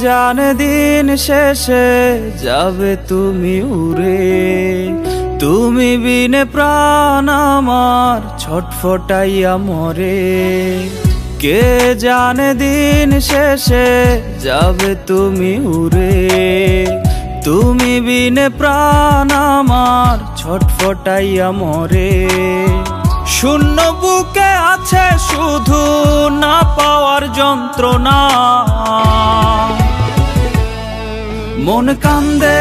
জানে দিন শেষে যাবে তুমি উড়ে, তুমি বিনে প্রাণ আমার ছটফটাইয়া মরে। কে জানে দিন শেষে যাবে তুমি উড়ে, তুমি বিনে প্রাণ আমার ছটফটাইয়া মরে। শূন্য বুকে আছে শুধু না পাওয়ার যন্ত্রণা, মন কান্দে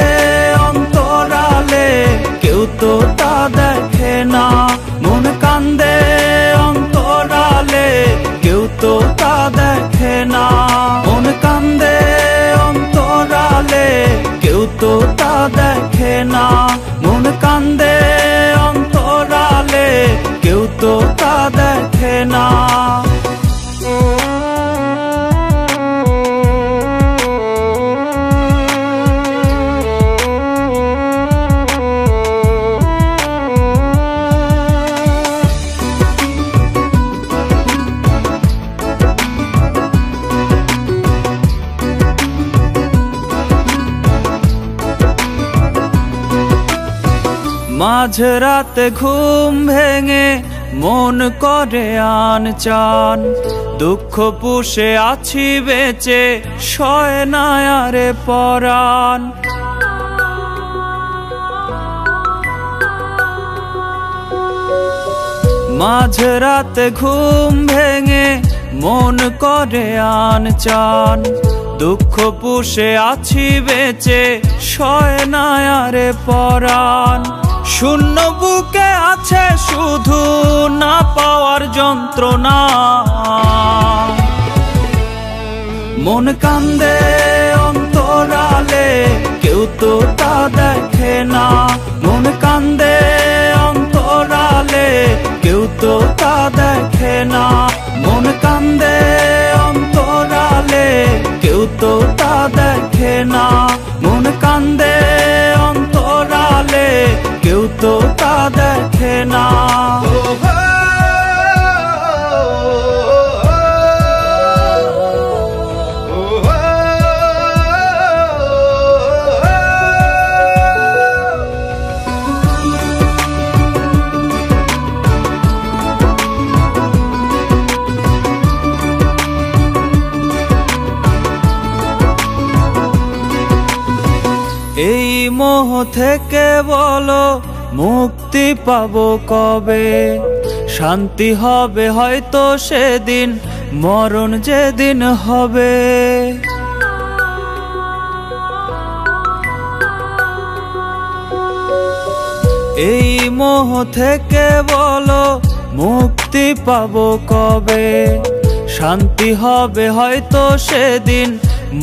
অন্তরালে কেউ তো তা দেখে না। মন কান্দে অন্তরালে কেউ তো তা দেখে না। মন কান্দে অন্তরালে কেউ তো তা দেখে না। মন কান্দে অন্তরালে কেউ তো তা দেখে না। মাঝরাতে ঘুম ভেঙে মন করে আনচান, দুঃখ পুষে আছি বেঁচে সয় না আরে পরাণ। মাঝরাতে ঘুম ভেঙে মন করে আনচান, দুঃখ পুষে আছি বেঁচে সয় না আরে পরাণ। শূন্য বুকে আছে শুধু না পাওয়ার যন্ত্রণা, মন কান্দে অন্তরালে কেউ তো তা দেখে না। মন কান্দে অন্তরালে কেউ তো তা দেখে না। মন কান্দে অন্তরালে কেউ তো তা দেখে না। মন কান্দে অন্তরালে কেউ তো তা দেখে না। এই মোহ থেকে বলো মুক্তি পাবো কবে, শান্তি হবে হয়তো সেদিন মরণ যেদিন হবে। এই মোহ থেকে বলো মুক্তি পাবো কবে, শান্তি হবে হয়তো সেদিন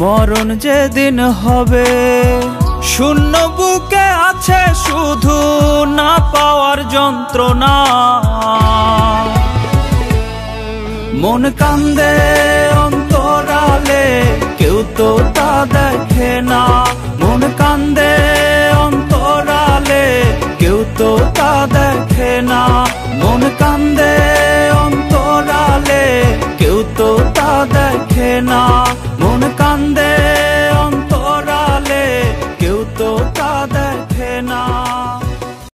মরণ যেদিন হবে। শূন্য বুকে আছে শুধু না পাওয়ার যন্ত্রণা, মন কান্দে অন্তরালে কেউ তো তা দেখে না। মন কান্দে অন্তরালে কেউ তো তা দেখে না। মন কান্দে অন্তরালে কেউ তো তা দেখে না। মন কান্দে